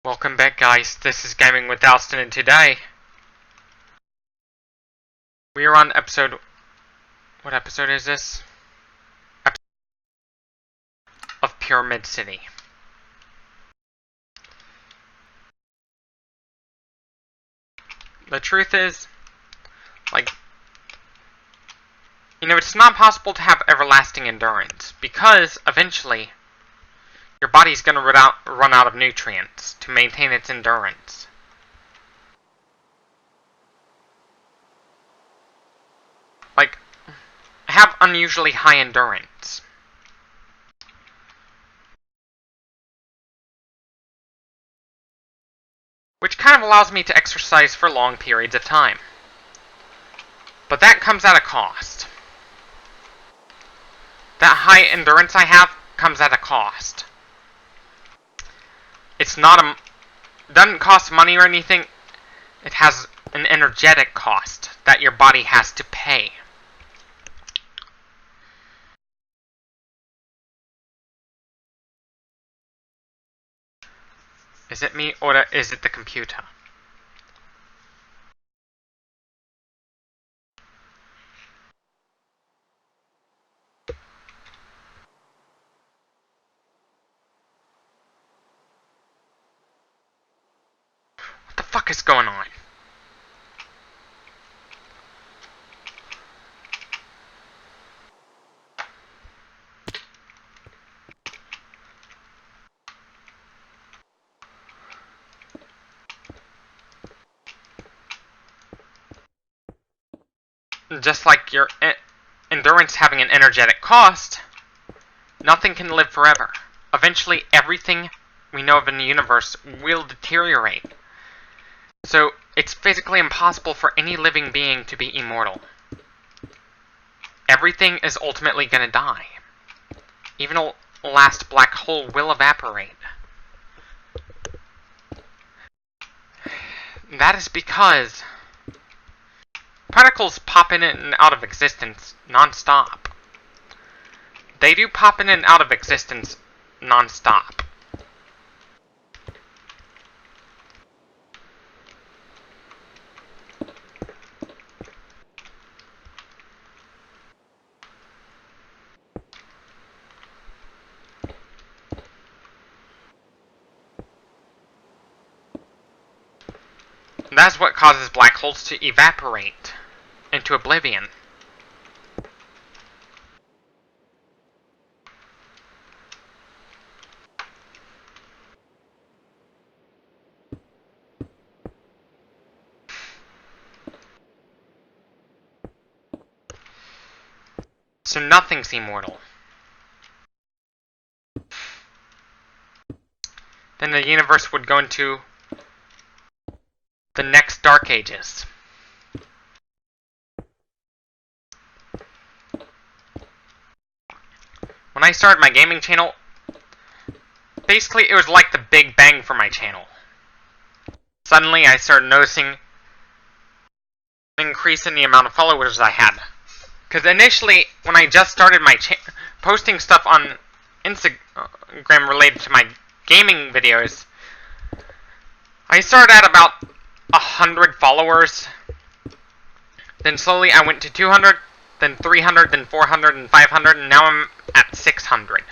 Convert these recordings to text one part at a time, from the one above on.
Welcome back, guys. This is Gaming with Alston, and today we are on episode... What episode is this? Of Pyramid City. The truth is, it's not possible to have everlasting endurance, because eventually your body's gonna run out of nutrients to maintain its endurance. I have unusually high endurance. Which kind of allows me to exercise for long periods of time. But that comes at a cost. That high endurance I have comes at a cost. It's not doesn't cost money or anything. It has an energetic cost that your body has to pay. Is it me or is it the computer? What the fuck is going on? Just like your endurance having an energetic cost, nothing can live forever. Eventually, everything we know of in the universe will deteriorate. So, it's physically impossible for any living being to be immortal. Everything is ultimately gonna die. Even a last black hole will evaporate. That is because particles pop in and out of existence non-stop. They do pop in and out of existence non-stop. That's what causes black holes to evaporate into oblivion. So nothing's immortal. Then the universe would go into the next Dark Ages. When I started my gaming channel, basically it was like the Big Bang for my channel. Suddenly I started noticing an increase in the amount of followers I had. Because initially, when I just started my posting stuff on Instagram related to my gaming videos, I started at about 100 followers. Then slowly I went to 200, then 300, then 400, and 500, and now I'm at 600.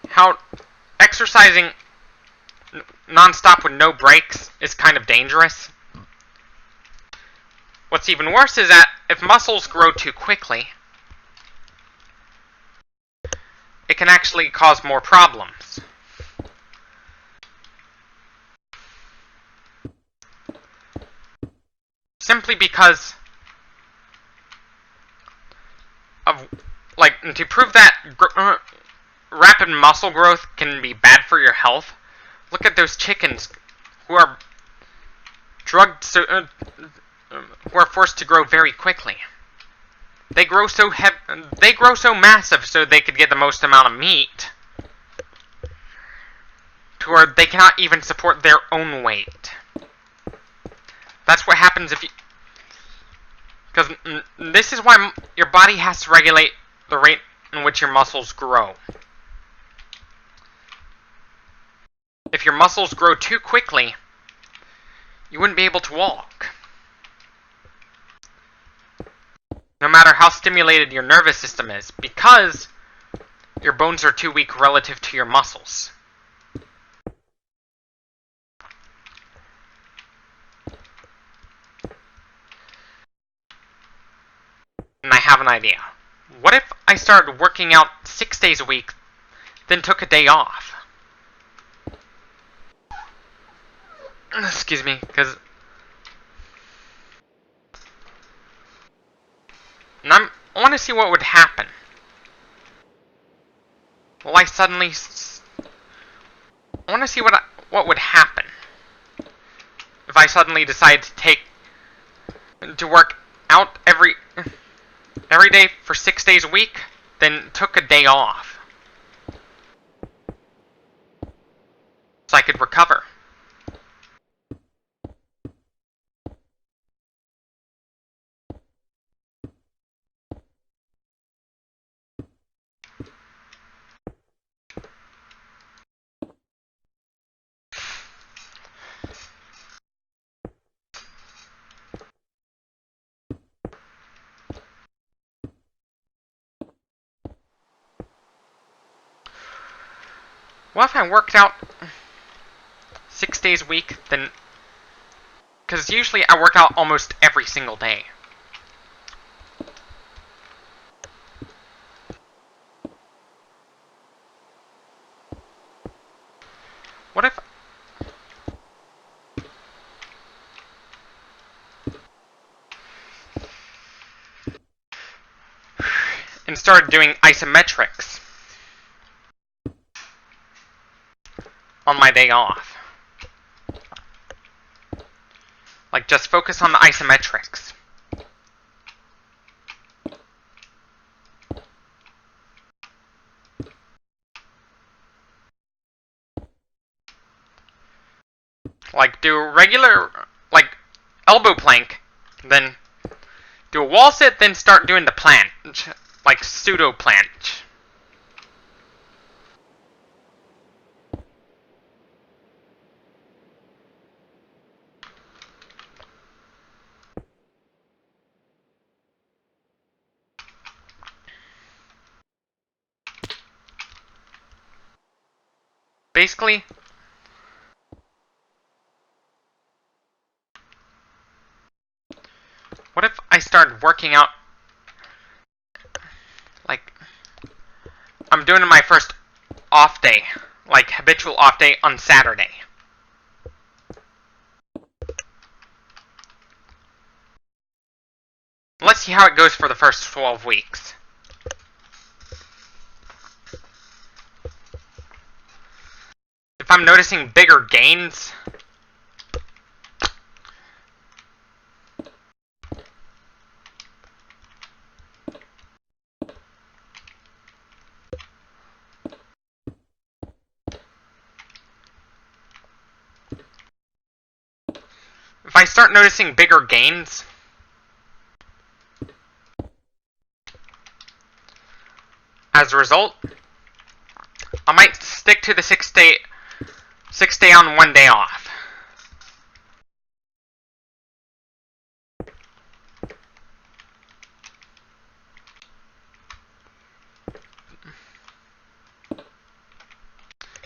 How exercising non-stop with no breaks is kind of dangerous. What's even worse is that if muscles grow too quickly, it can actually cause more problems. Simply because of, to prove that rapid muscle growth can be bad for your health, look at those chickens who are drugged who are forced to grow very quickly. They grow so massive so they could get the most amount of meat, to where they cannot even support their own weight. That's what happens if you... Because this is why your body has to regulate the rate in which your muscles grow. If your muscles grow too quickly, you wouldn't be able to walk. No matter how stimulated your nervous system is, because your bones are too weak relative to your muscles. And I have an idea. What if I started working out 6 days a week, then took a day off? Excuse me, because... I want to see what would happen. Will I suddenly... I want to see what would happen if I suddenly decide to work out every day for 6 days a week, then took a day off, so I could recover. Well, if I worked out 6 days a week, then... Because usually I work out almost every single day. What if... and started doing isometrics on my day off. Like, just focus on the isometrics. Like, do a regular, like, elbow plank, then do a wall sit, then start doing the planche, like pseudo planche. Basically, what if I started working out, like, I'm doing my first off day, like habitual off day on Saturday. Let's see how it goes for the first 12 weeks. If I'm noticing bigger gains, if I start noticing bigger gains, as a result, I might stick to the 6 day on, 1 day off.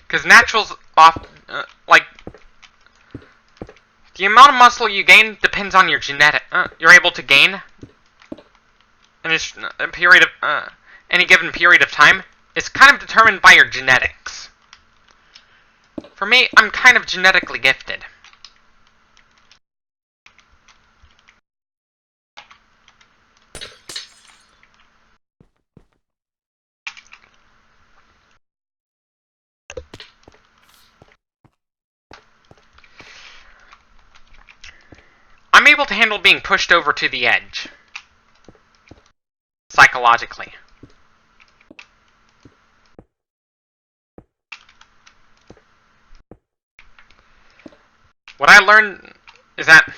Because natural's off, like, the amount of muscle you gain depends on your genetic. You're able to gain in a period of any given period of time. It's kind of determined by your genetics. For me, I'm kind of genetically gifted. I'm able to handle being pushed over to the edge. Psychologically. What I learned is that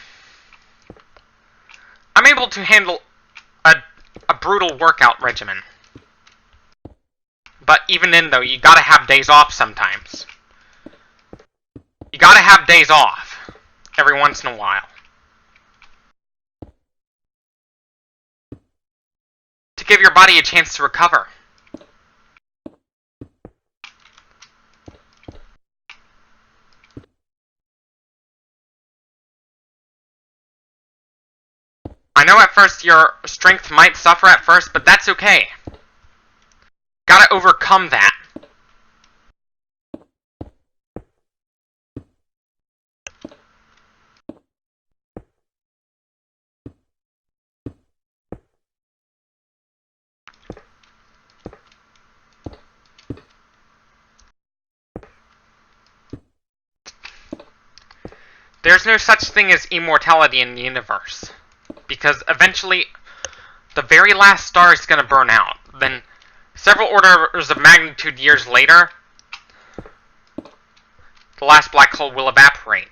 able to handle a brutal workout regimen. But even then, though, you gotta have days off sometimes. You gotta have days off every once in a while. To give your body a chance to recover. I know at first your strength might suffer at first, but that's okay. Gotta overcome that. There's no such thing as immortality in the universe. Because eventually, the very last star is gonna burn out. Then, several orders of magnitude years later, the last black hole will evaporate.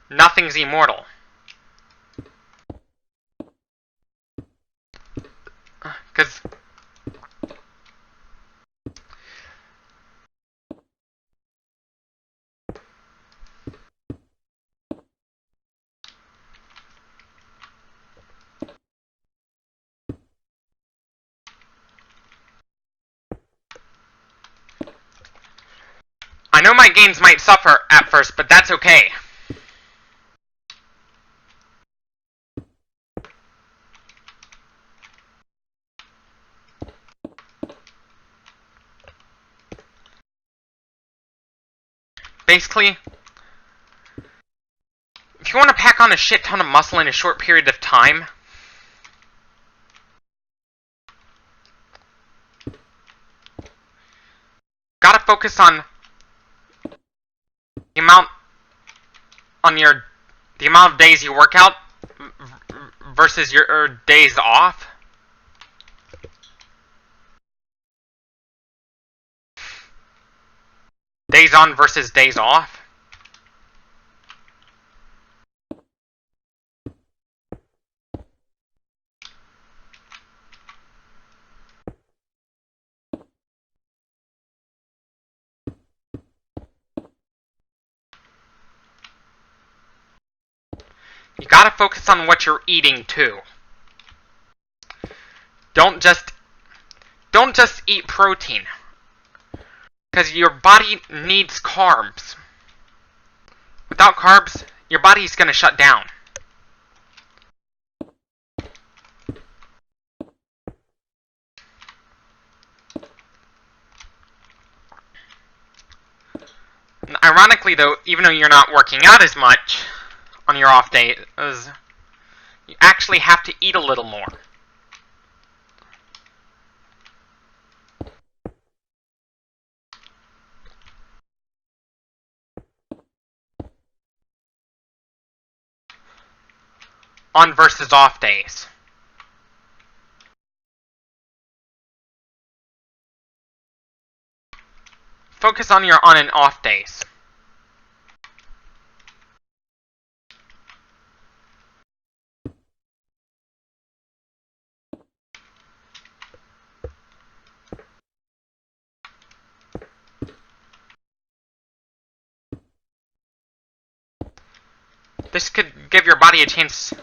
Nothing's immortal. Because I know my gains might suffer at first, but that's okay. Basically, if you want to pack on a shit ton of muscle in a short period of time, gotta focus on the amount of days you work out versus your days off. Days on versus days off. You gotta focus on what you're eating too. Don't just eat protein. Because your body needs carbs. Without carbs, your body's gonna shut down. And ironically though, even though you're not working out as much on your off days, you actually have to eat a little more. On versus off days. Focus on your on and off days. This could give your body a chance.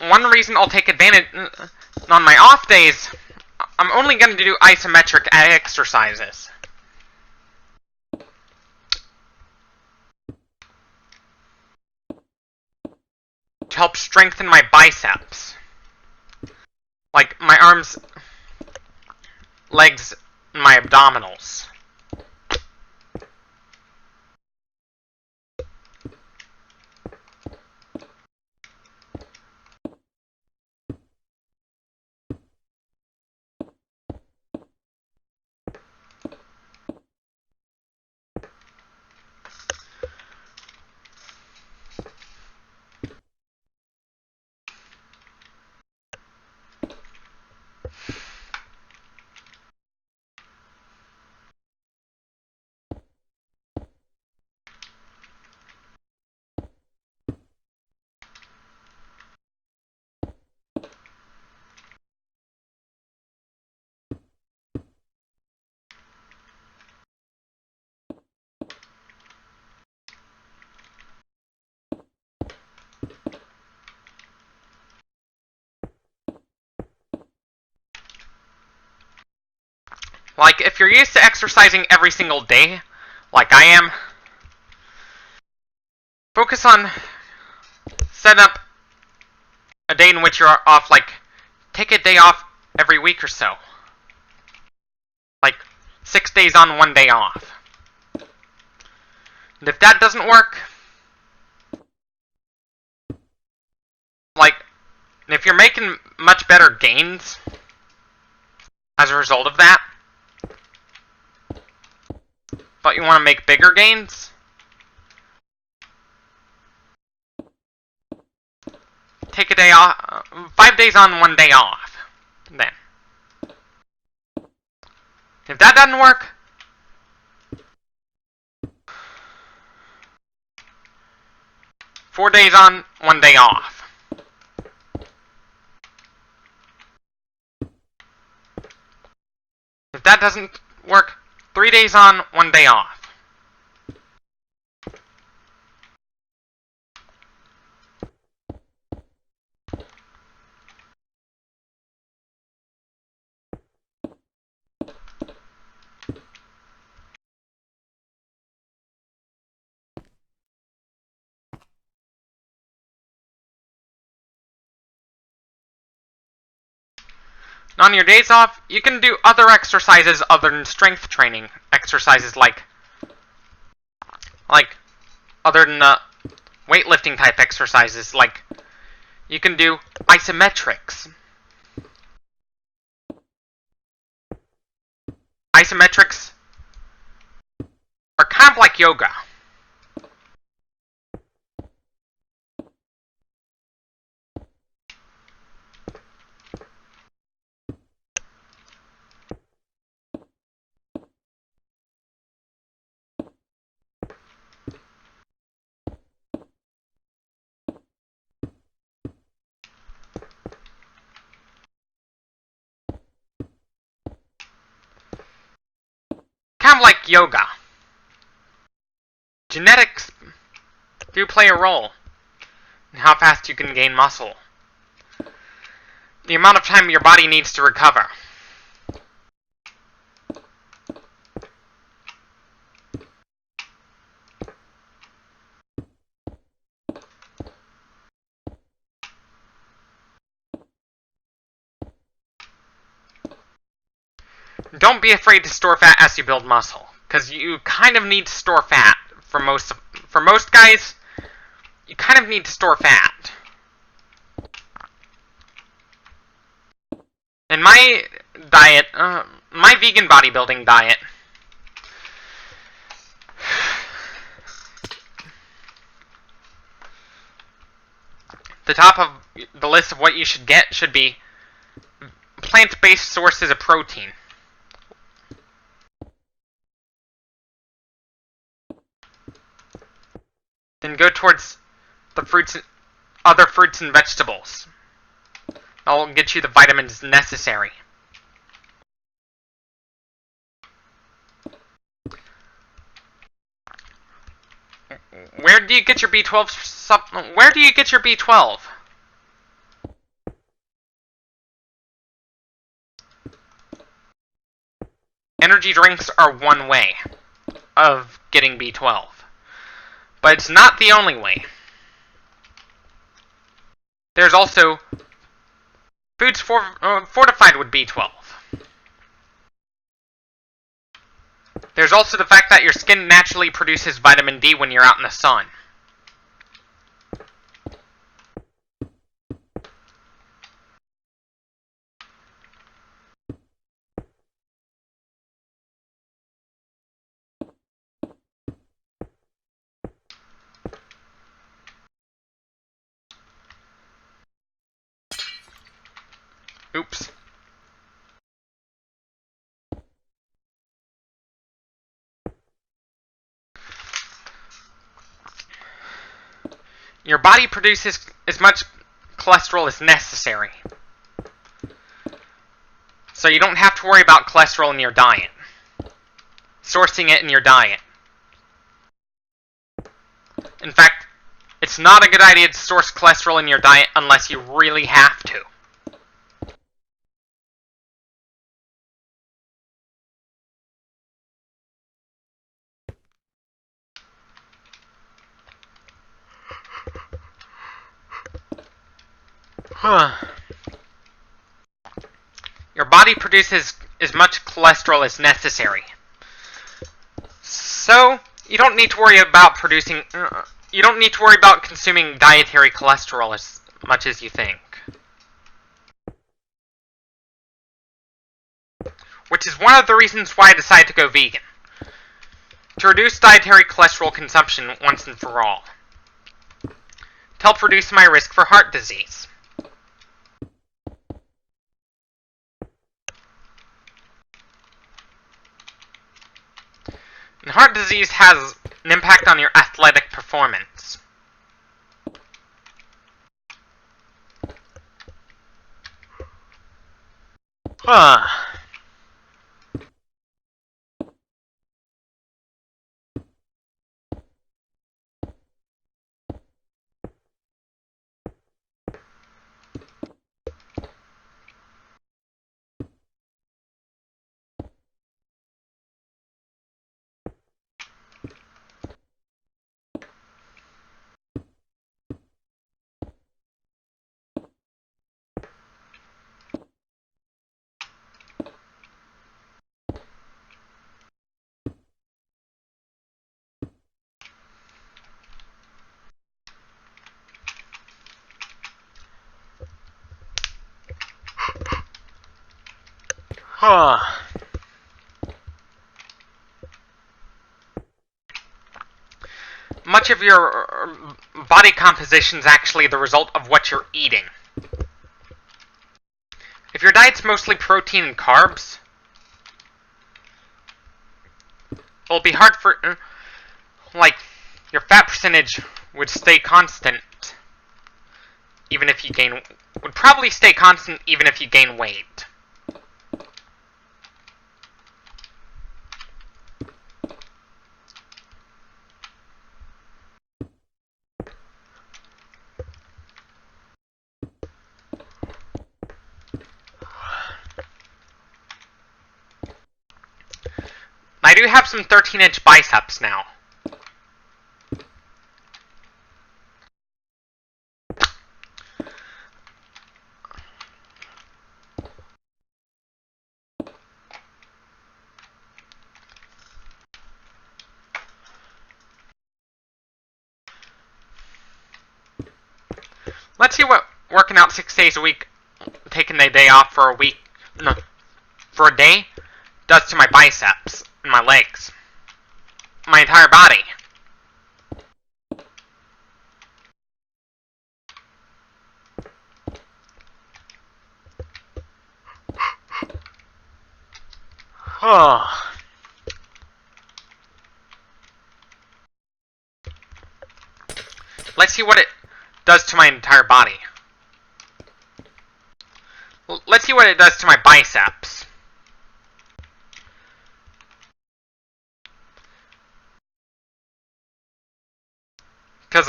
One reason I'll take advantage on my off days, I'm only going to do isometric exercises. To help strengthen my biceps. Like my arms, legs, and my abdominals. Like, if you're used to exercising every single day, like I am, focus on setting up a day in which you're off, like, take a day off every week or so. Like, 6 days on, 1 day off. And if that doesn't work, like, if you're making much better gains as a result of that, but you want to make bigger gains, take a day off, 5 days on, 1 day off. Then, if that doesn't work, four days on, 1 day off. If that doesn't work, 3 days on, 1 day off. On your days off, you can do other exercises other than strength training. Exercises like other than weightlifting type exercises, like you can do isometrics. Isometrics are kind of like yoga. Kind of like yoga. Genetics do play a role in how fast you can gain muscle. The amount of time your body needs to recover. Don't be afraid to store fat as you build muscle, because you kind of need to store fat. For most guys, you kind of need to store fat. In my diet, my vegan bodybuilding diet, the top of the list of what you should get should be plant-based sources of protein. Then go towards the other fruits and vegetables. That'll get you the vitamins necessary. Where do you get your B12 Where do you get your B12? Energy drinks are one way of getting B12. But it's not the only way. There's also foods fortified with B12. There's also the fact that your skin naturally produces vitamin D when you're out in the sun. Oops. Your body produces as much cholesterol as necessary. So you don't have to worry about cholesterol in your diet. Sourcing it in your diet. In fact, it's not a good idea to source cholesterol in your diet unless you really have to. Your body produces as much cholesterol as necessary. So, you don't need to worry about consuming dietary cholesterol as much as you think. Which is one of the reasons why I decided to go vegan. To reduce dietary cholesterol consumption once and for all. To help reduce my risk for heart disease. And heart disease has an impact on your athletic performance. Much of your body composition is actually the result of what you're eating. If your diet's mostly protein and carbs, it'll be hard for, your fat percentage would stay constant, would probably stay constant even if you gain weight. I do have some 13-inch biceps now. Let's see what working out 6 days a week, taking the day off for a day, does to my biceps and my legs. My entire body. Let's see what it does to my entire body. Let's see what it does to my biceps. Because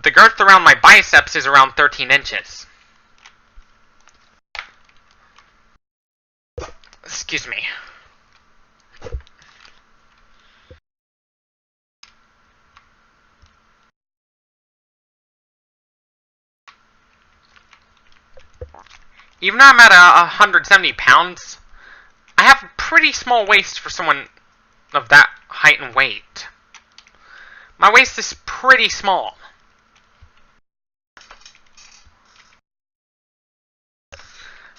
the girth around my biceps is around 13 inches. Excuse me. Even though I'm at 170 pounds, I have a pretty small waist for someone of that height and weight. My waist is pretty small.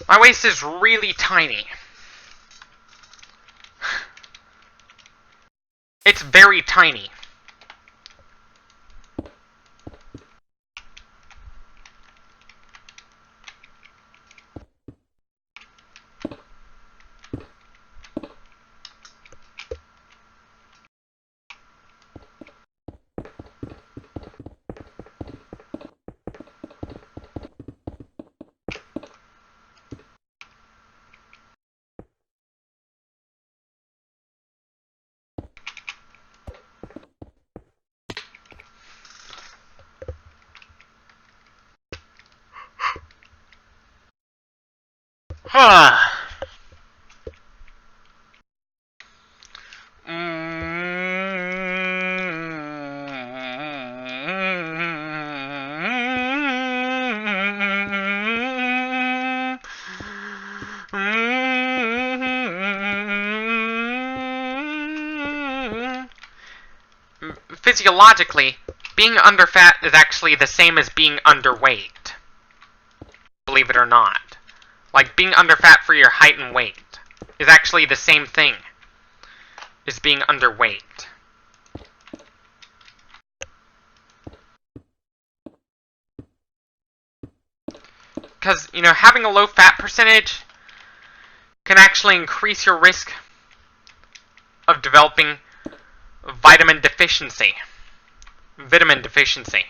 My waist is really tiny. It's very tiny. physiologically, being under fat is actually the same as being underweight. Believe it or not. Like, being under fat for your height and weight is actually the same thing as being underweight. Because, you know, having a low fat percentage can actually increase your risk of developing vitamin deficiency. Vitamin deficiency.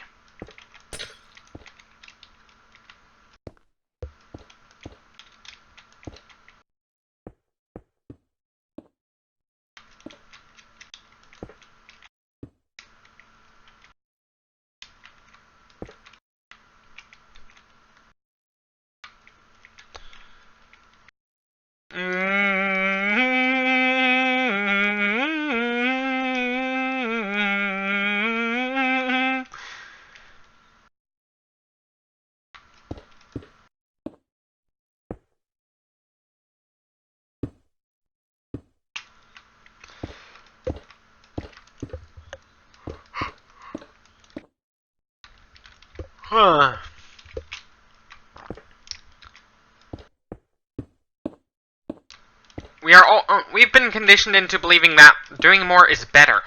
We've been conditioned into believing that doing more is better.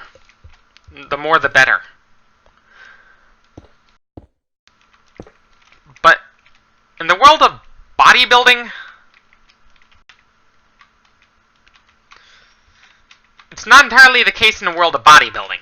The more the better. But in the world of bodybuilding, it's not entirely the case in the world of bodybuilding.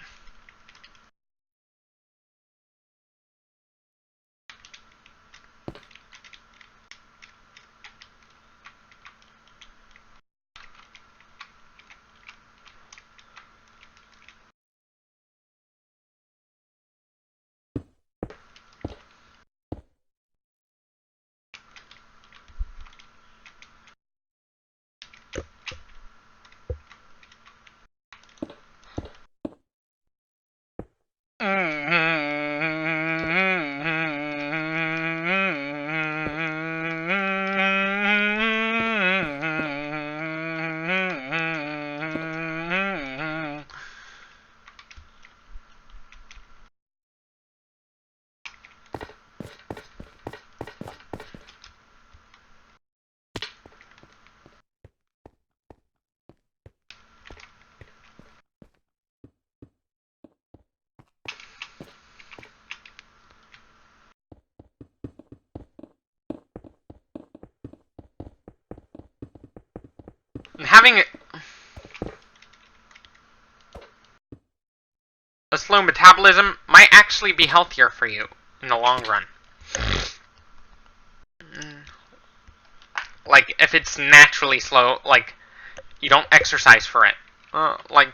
Having a slow metabolism might actually be healthier for you in the long run. Like, if it's naturally slow, like, you don't exercise for it. Like,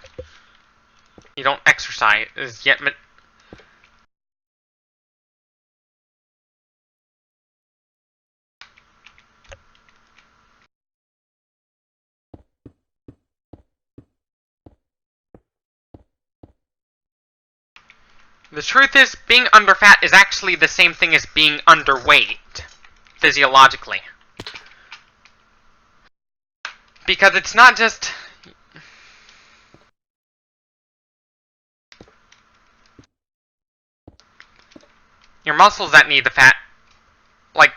you don't exercise yet. The truth is, being under fat is actually the same thing as being underweight, physiologically. Because it's not just your muscles that need the fat. Like,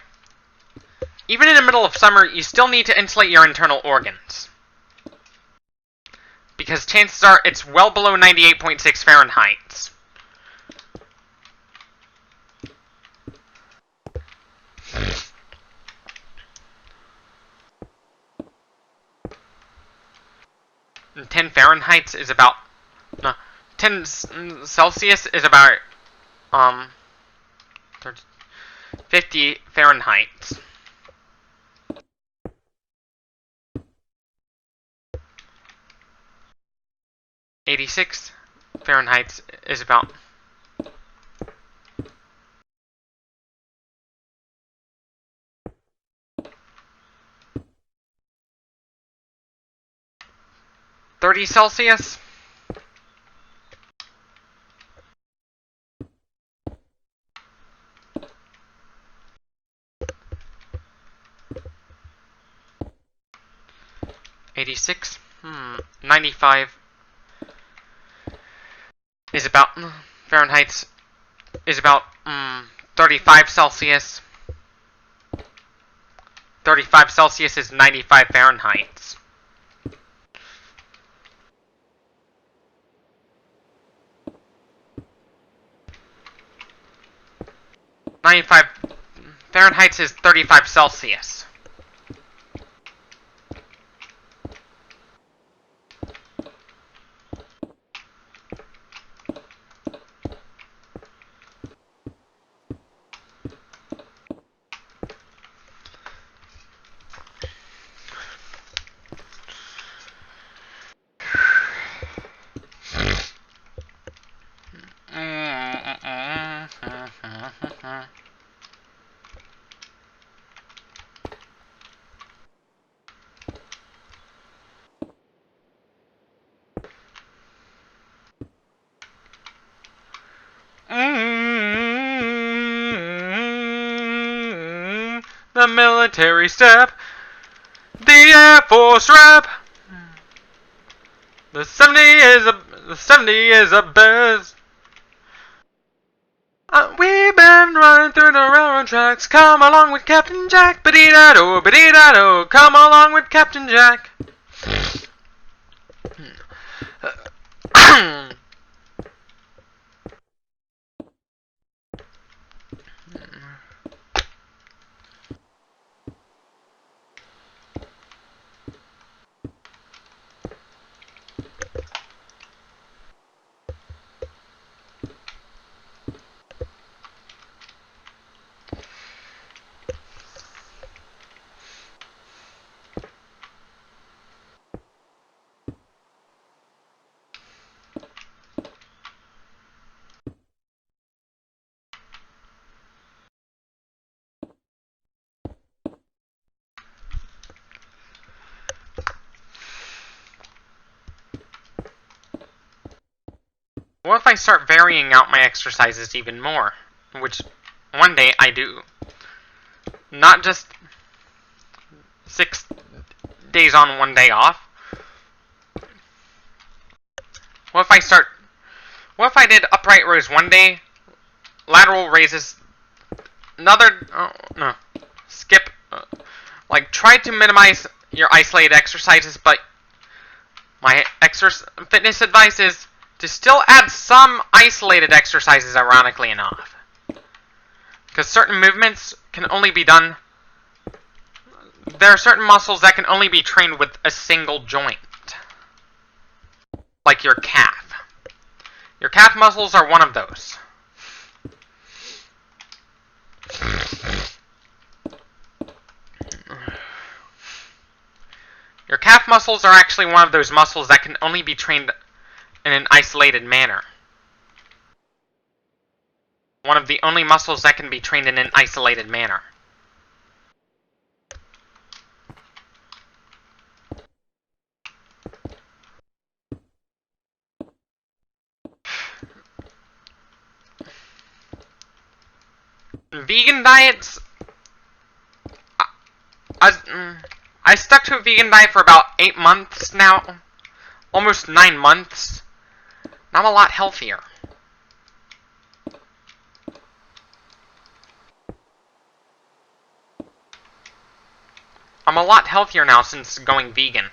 even in the middle of summer, you still need to insulate your internal organs. Because chances are it's well below 98.6 Fahrenheit. And 10 Fahrenheit is about 10 Celsius is about 50 Fahrenheit. .86 Fahrenheit is about 30 Celsius. .86. 95 is about Fahrenheit is about 35 Celsius. 35 Celsius is 95 Fahrenheit. Fahrenheit is 35 Celsius. The military step, the Air Force rep. The 70 is a buzz. We've been running through the railroad tracks. Come along with Captain Jack. Ba-dee-da-do, ba-dee-da-do. Come along with Captain Jack. What if I start varying out my exercises even more? Which one day I do. Not just 6 days on, 1 day off. What if I did upright rows 1 day, lateral raises another, no, skip, like try to minimize your isolated exercises, but my fitness advice is to still add some isolated exercises, ironically enough. Because certain movements can only be done... There are certain muscles that can only be trained with a single joint. Like your calf. Your calf muscles are one of those. Your calf muscles are actually one of those muscles that can only be trained in an isolated manner. One of the only muscles that can be trained in an isolated manner. Vegan diets... I stuck to a vegan diet for about 8 months now. Almost 9 months. I'm a lot healthier. I'm a lot healthier now since going vegan.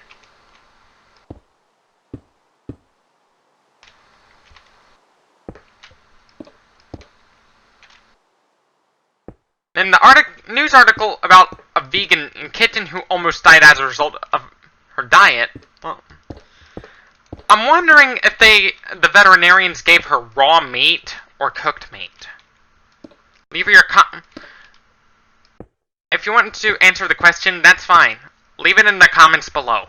In the news article about a vegan kitten who almost died as a result of her diet, well, I'm wondering if the veterinarians gave her raw meat or cooked meat. Leave your if you want to answer the question, that's fine. Leave it in the comments below.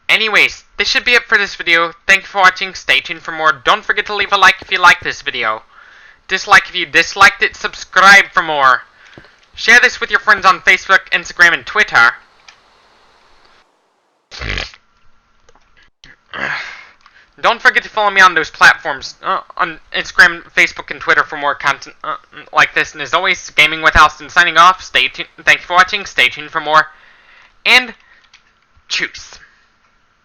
Anyways, this should be it for this video. Thank you for watching. Stay tuned for more. Don't forget to leave a like if you liked this video. Dislike if you disliked it. Subscribe for more. Share this with your friends on Facebook, Instagram, and Twitter. Don't forget to follow me on those platforms, on Instagram, Facebook, and Twitter for more content like this. And as always, Gaming with Austin signing off. Stay tuned. Thank you for watching. Stay tuned for more. And Tschüss.